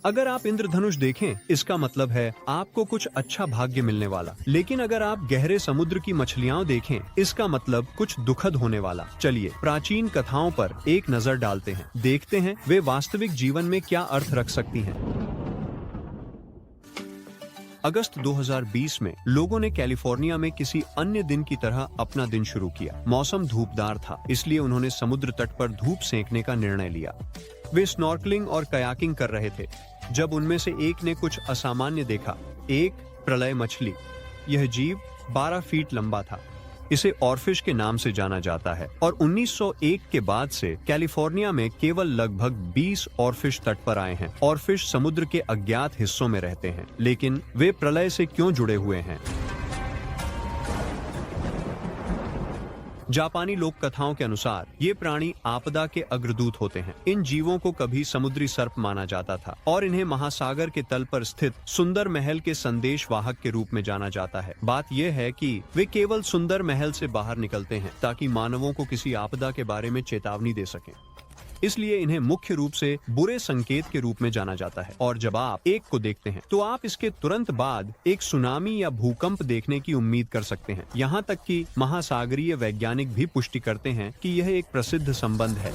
अगर आप इंद्रधनुष देखें, इसका मतलब है आपको कुछ अच्छा भाग्य मिलने वाला। लेकिन अगर आप गहरे समुद्र की मछलियां देखें, इसका मतलब कुछ दुखद होने वाला। चलिए प्राचीन कथाओं पर एक नजर डालते हैं, देखते हैं वे वास्तविक जीवन में क्या अर्थ रख सकती हैं। अगस्त 2020 में लोगों ने कैलिफोर्निया में किसी अन्य दिन की तरह अपना दिन शुरू किया। मौसम धूपदार था, इसलिए उन्होंने समुद्र तट पर धूप सेंकने का निर्णय लिया। वे स्नॉर्कलिंग और कयाकिंग कर रहे थे जब उनमें से एक ने कुछ असामान्य देखा। एक प्रलय मछली। यह जीव 12 फीट लंबा था। इसे ऑरफिश के नाम से जाना जाता है और 1901 के बाद से कैलिफोर्निया में केवल लगभग 20 ऑरफिश तट पर आए हैं। ऑरफिश समुद्र के अज्ञात हिस्सों में रहते हैं, लेकिन वे प्रलय से क्यों जुड़े हुए हैं? जापानी लोक कथाओं के अनुसार ये प्राणी आपदा के अग्रदूत होते हैं। इन जीवों को कभी समुद्री सर्प माना जाता था और इन्हें महासागर के तल पर स्थित सुंदर महल के संदेश वाहक के रूप में जाना जाता है। बात यह है कि वे केवल सुंदर महल से बाहर निकलते हैं ताकि मानवों को किसी आपदा के बारे में चेतावनी दे सकें। इसलिए इन्हें मुख्य रूप से बुरे संकेत के रूप में जाना जाता है। और जब आप एक को देखते हैं तो आप इसके तुरंत बाद एक सुनामी या भूकंप देखने की उम्मीद कर सकते हैं। यहाँ तक कि महासागरीय वैज्ञानिक भी पुष्टि करते हैं कि यह एक प्रसिद्ध संबंध है।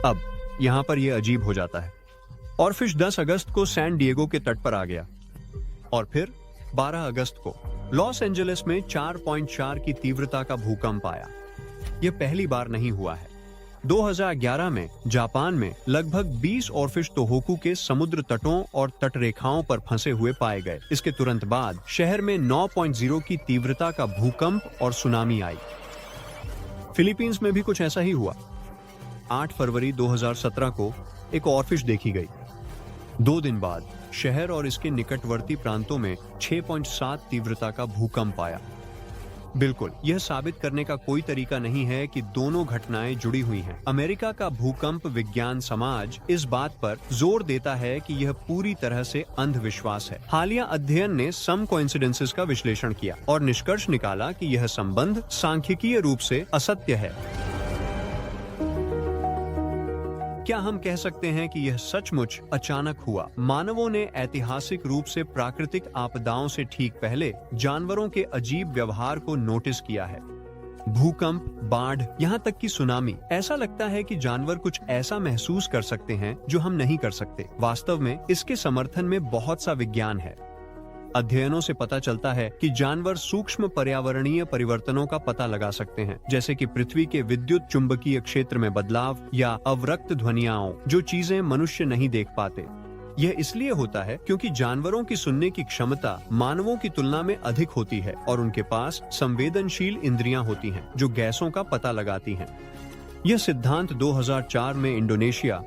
अब यहाँ पर यह अजीब हो जाता है। ऑरफिश 10 अगस्त को सैन डिएगो के तट पर आ गया और फिर 12 अगस्त को लॉस एंजलिस में 4.4 की तीव्रता का भूकंप आया। यह पहली बार नहीं हुआ है। 2011 में जापान में लगभग 20 ऑरफिश तोहोकू के समुद्र तटों और तटरेखाओं पर फंसे हुए पाए गए। इसके तुरंत बाद शहर में 9.0 की तीव्रता का भूकंप और सुनामी आई। फिलीपींस में भी कुछ ऐसा ही हुआ। 8 फरवरी 2017 को एक ऑरफिश देखी गई। 2 दिन बाद शहर और इसके निकटवर्ती प्रांतों में 6.7 तीव्रता का भूकंप आया। बिल्कुल, यह साबित करने का कोई तरीका नहीं है कि दोनों घटनाएं जुड़ी हुई हैं। अमेरिका का भूकंप विज्ञान समाज इस बात पर जोर देता है कि यह पूरी तरह से अंधविश्वास है। हालिया अध्ययन ने सम कोइंसिडेंसेस का विश्लेषण किया और निष्कर्ष निकाला कि यह संबंध सांख्यिकीय रूप से असत्य है। क्या हम कह सकते हैं कि यह सचमुच अचानक हुआ? मानवों ने ऐतिहासिक रूप से प्राकृतिक आपदाओं से ठीक पहले जानवरों के अजीब व्यवहार को नोटिस किया है। भूकंप, बाढ़, यहाँ तक कि सुनामी। ऐसा लगता है कि जानवर कुछ ऐसा महसूस कर सकते हैं जो हम नहीं कर सकते। वास्तव में इसके समर्थन में बहुत सा विज्ञान है। अध्ययनों से पता चलता है कि जानवर सूक्ष्म पर्यावरणीय परिवर्तनों का पता लगा सकते हैं, जैसे कि पृथ्वी के विद्युत चुंबकीय क्षेत्र में बदलाव या अवरक्त ध्वनियाओं, जो चीजें मनुष्य नहीं देख पाते। यह इसलिए होता है क्योंकि जानवरों की सुनने की क्षमता मानवों की तुलना में अधिक होती है और उनके पास संवेदनशील इंद्रियां होती हैं जो गैसों का पता लगाती हैं। यह सिद्धांत 2004 में इंडोनेशिया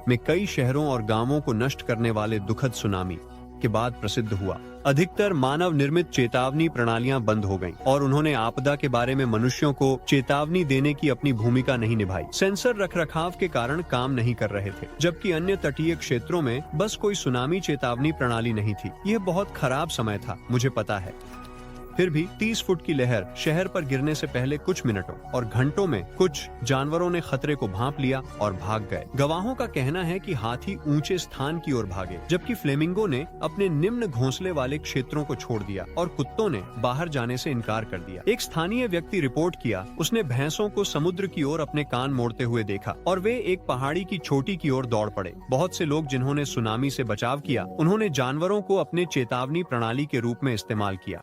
में कई शहरों और गांवों को नष्ट करने वाले दुखद सुनामी के बाद प्रसिद्ध हुआ। अधिकतर मानव निर्मित चेतावनी प्रणालियां बंद हो गईं और उन्होंने आपदा के बारे में मनुष्यों को चेतावनी देने की अपनी भूमिका नहीं निभाई। सेंसर रखरखाव के कारण काम नहीं कर रहे थे, जबकि अन्य तटीय क्षेत्रों में बस कोई सुनामी चेतावनी प्रणाली नहीं थी। यह बहुत खराब समय था, मुझे पता है। फिर भी 30 फुट की लहर शहर पर गिरने से पहले कुछ मिनटों और घंटों में कुछ जानवरों ने खतरे को भांप लिया और भाग गए। गवाहों का कहना है कि हाथी ऊंचे स्थान की ओर भागे, जबकि फ्लेमिंगो ने अपने निम्न घोंसले वाले क्षेत्रों को छोड़ दिया और कुत्तों ने बाहर जाने से इनकार कर दिया। एक स्थानीय व्यक्ति रिपोर्ट किया, उसने भैंसों को समुद्र की ओर अपने कान मोड़ते हुए देखा और वे एक पहाड़ी की चोटी की ओर दौड़ पड़े। बहुत से लोग जिन्होंने सुनामी से बचाव किया, उन्होंने जानवरों को अपने चेतावनी प्रणाली के रूप में इस्तेमाल किया।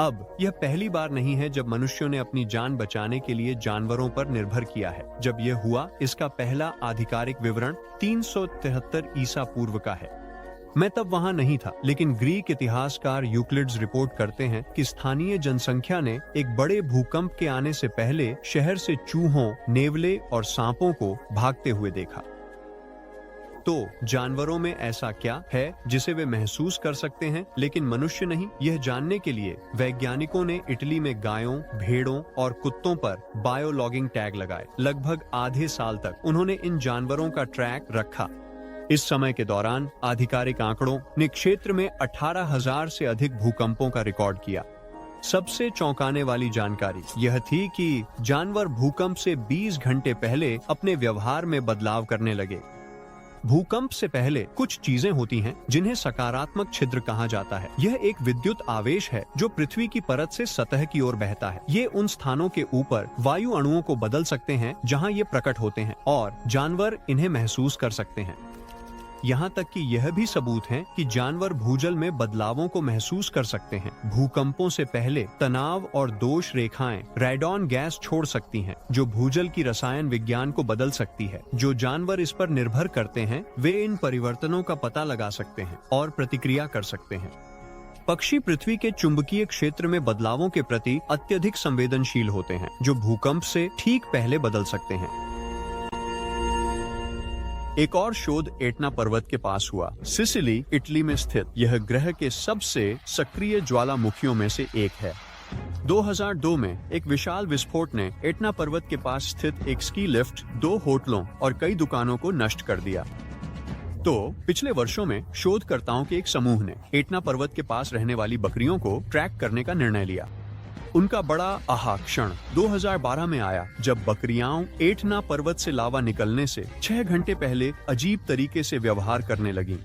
अब यह पहली बार नहीं है जब मनुष्यों ने अपनी जान बचाने के लिए जानवरों पर निर्भर किया है। जब यह हुआ, इसका पहला आधिकारिक विवरण 373 ईसा पूर्व का है। मैं तब वहां नहीं था, लेकिन ग्रीक इतिहासकार यूक्लिड्स रिपोर्ट करते हैं कि स्थानीय जनसंख्या ने एक बड़े भूकंप के आने से पहले शहर से चूहों, नेवले और सांपों को भागते हुए देखा। तो जानवरों में ऐसा क्या है जिसे वे महसूस कर सकते हैं लेकिन मनुष्य नहीं? यह जानने के लिए वैज्ञानिकों ने इटली में गायों, भेड़ों और कुत्तों पर बायोलॉगिंग टैग लगाए। लगभग आधे साल तक उन्होंने इन जानवरों का ट्रैक रखा। इस समय के दौरान आधिकारिक आंकड़ों ने क्षेत्र में 18,000 से अधिक भूकंपों का रिकॉर्ड किया। सबसे चौंकाने वाली जानकारी यह थी कि जानवर भूकंप से 20 घंटे पहले अपने व्यवहार में बदलाव करने लगे। भूकंप से पहले कुछ चीजें होती हैं जिन्हें सकारात्मक छिद्र कहा जाता है। यह एक विद्युत आवेश है जो पृथ्वी की परत से सतह की ओर बहता है। ये उन स्थानों के ऊपर वायु अणुओं को बदल सकते हैं जहां ये प्रकट होते हैं और जानवर इन्हें महसूस कर सकते हैं। यहाँ तक कि यह भी सबूत है कि जानवर भूजल में बदलावों को महसूस कर सकते हैं। भूकंपों से पहले तनाव और दोष रेखाएं रेडॉन गैस छोड़ सकती हैं, जो भूजल की रसायन विज्ञान को बदल सकती है। जो जानवर इस पर निर्भर करते हैं वे इन परिवर्तनों का पता लगा सकते हैं और प्रतिक्रिया कर सकते हैं। पक्षी पृथ्वी के चुंबकीय क्षेत्र में बदलावों के प्रति अत्यधिक संवेदनशील होते हैं, जो भूकंप से ठीक पहले बदल सकते हैं। एक और शोध एटना पर्वत के पास हुआ। सिसिली, इटली में स्थित यह ग्रह के सबसे सक्रिय ज्वालामुखियों में से एक है। 2002 में एक विशाल विस्फोट ने एटना पर्वत के पास स्थित एक स्की लिफ्ट, 2 होटलों और कई दुकानों को नष्ट कर दिया। तो पिछले वर्षों में शोधकर्ताओं के एक समूह ने एटना पर्वत के पास रहने वाली बकरियों को ट्रैक करने का निर्णय लिया। उनका बड़ा आहा क्षण 2012 में आया जब बकरियां एटना पर्वत से लावा निकलने से 6 घंटे पहले अजीब तरीके से व्यवहार करने लगीं।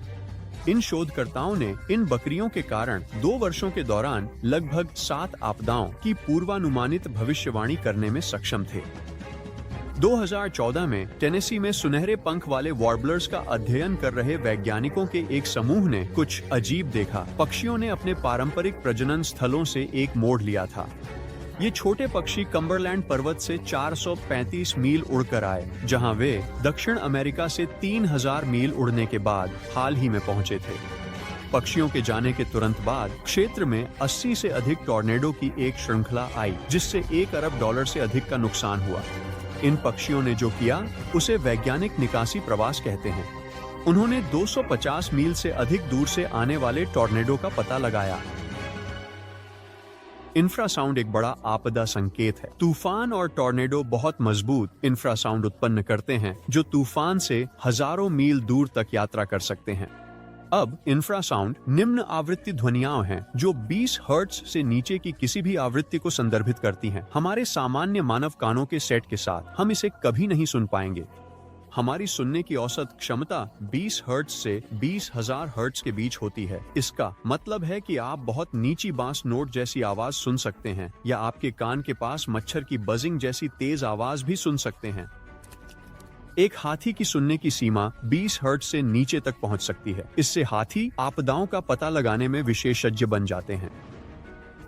इन शोधकर्ताओं ने इन बकरियों के कारण 2 वर्षों के दौरान लगभग 7 आपदाओं की पूर्वानुमानित भविष्यवाणी करने में सक्षम थे। 2014 में टेनेसी में सुनहरे पंख वाले वॉर्बलर्स का अध्ययन कर रहे वैज्ञानिकों के एक समूह ने कुछ अजीब देखा। पक्षियों ने अपने पारंपरिक प्रजनन स्थलों से एक मोड़ लिया था। ये छोटे पक्षी कम्बरलैंड पर्वत से 435 मील उड़कर आए, जहां वे दक्षिण अमेरिका से 3000 मील उड़ने के बाद हाल ही में पहुंचे थे। पक्षियों के जाने के तुरंत बाद क्षेत्र में 80 से अधिक टॉर्नेडो की एक श्रृंखला आई, जिससे $1 अरब से अधिक का नुकसान हुआ। इन पक्षियों ने जो किया उसे वैज्ञानिक निकासी प्रवास कहते हैं। उन्होंने 250 मील से अधिक दूर से आने वाले टॉर्नेडो का पता लगाया। इंफ्रासाउंड एक बड़ा आपदा संकेत है। तूफान और टॉर्नेडो बहुत मजबूत इंफ्रासाउंड उत्पन्न करते हैं, जो तूफान से हजारों मील दूर तक यात्रा कर सकते हैं। अब इंफ्रासाउंड निम्न आवृत्ति ध्वनियां हैं जो 20 हर्ट्ज से नीचे की किसी भी आवृत्ति को संदर्भित करती हैं। हमारे सामान्य मानव कानों के सेट के साथ हम इसे कभी नहीं सुन पाएंगे। हमारी सुनने की औसत क्षमता 20 हर्ट्ज से 20,000 हर्ट्ज के बीच होती है। इसका मतलब है कि आप बहुत नीची बांस नोट जैसी आवाज सुन सकते हैं या आपके कान के पास मच्छर की बजिंग जैसी तेज आवाज भी सुन सकते हैं। एक हाथी की सुनने की सीमा 20 हर्ट्ज से नीचे तक पहुंच सकती है। इससे हाथी आपदाओं का पता लगाने में विशेषज्ञ बन जाते हैं।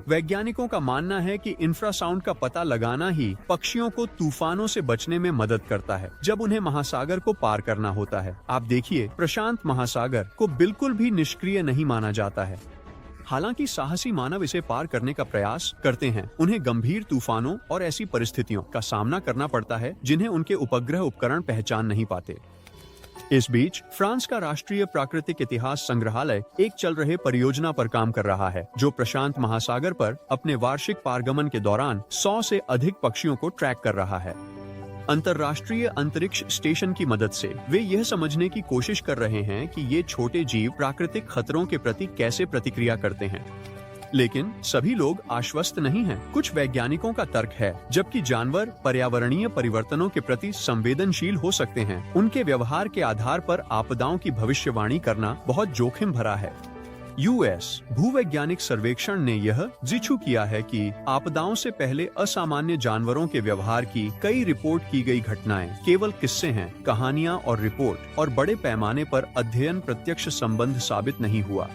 वैज्ञानिकों का मानना है कि इंफ्रासाउंड का पता लगाना ही पक्षियों को तूफानों से बचने में मदद करता है जब उन्हें महासागर को पार करना होता है। आप देखिए, प्रशांत महासागर को बिल्कुल भी निष्क्रिय नहीं माना जाता है। हालांकि साहसी मानव इसे पार करने का प्रयास करते हैं, उन्हें गंभीर तूफानों और ऐसी परिस्थितियों का सामना करना पड़ता है जिन्हें उनके उपग्रह उपकरण पहचान नहीं पाते। इस बीच फ्रांस का राष्ट्रीय प्राकृतिक इतिहास संग्रहालय एक चल रहे परियोजना पर काम कर रहा है, जो प्रशांत महासागर पर अपने वार्षिक पारगमन के दौरान 100 से अधिक पक्षियों को ट्रैक कर रहा है। अंतर्राष्ट्रीय अंतरिक्ष स्टेशन की मदद से वे यह समझने की कोशिश कर रहे हैं कि ये छोटे जीव प्राकृतिक खतरों के प्रति कैसे प्रतिक्रिया करते हैं। लेकिन सभी लोग आश्वस्त नहीं हैं। कुछ वैज्ञानिकों का तर्क है, जबकि जानवर पर्यावरणीय परिवर्तनों के प्रति संवेदनशील हो सकते हैं, उनके व्यवहार के आधार पर आपदाओं की भविष्यवाणी करना बहुत जोखिम भरा है। यूएस भूवैज्ञानिक सर्वेक्षण ने यह जिक्र किया है कि आपदाओं से पहले असामान्य जानवरों के व्यवहार की कई रिपोर्ट की गई घटनाएं केवल किस्से हैं, कहानियां और रिपोर्ट, और बड़े पैमाने पर अध्ययन प्रत्यक्ष संबंध साबित नहीं हुआ।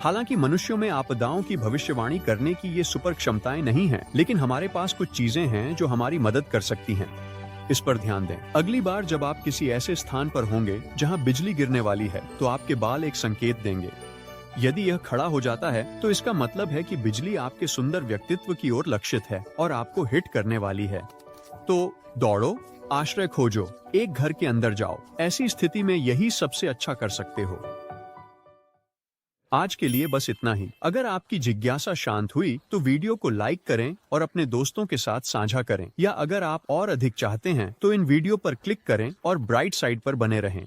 हालांकि मनुष्यों में आपदाओं की भविष्यवाणी करने की ये सुपर क्षमताएं नहीं हैं, लेकिन हमारे पास कुछ चीजें हैं जो हमारी मदद कर सकती हैं। इस पर ध्यान दें। अगली बार जब आप किसी ऐसे स्थान पर होंगे जहां बिजली गिरने वाली है, तो आपके बाल एक संकेत देंगे। यदि यह खड़ा हो जाता है तो इसका मतलब है कि बिजली आपके सुंदर व्यक्तित्व की ओर लक्षित है और आपको हिट करने वाली है। तो दौड़ो, आश्रय खोजो, एक घर के अंदर जाओ। ऐसी स्थिति में यही सबसे अच्छा कर सकते हो। आज के लिए बस इतना ही। अगर आपकी जिज्ञासा शांत हुई तो वीडियो को लाइक करें और अपने दोस्तों के साथ साझा करें, या अगर आप और अधिक चाहते हैं तो इन वीडियो पर क्लिक करें और ब्राइट साइड पर बने रहें।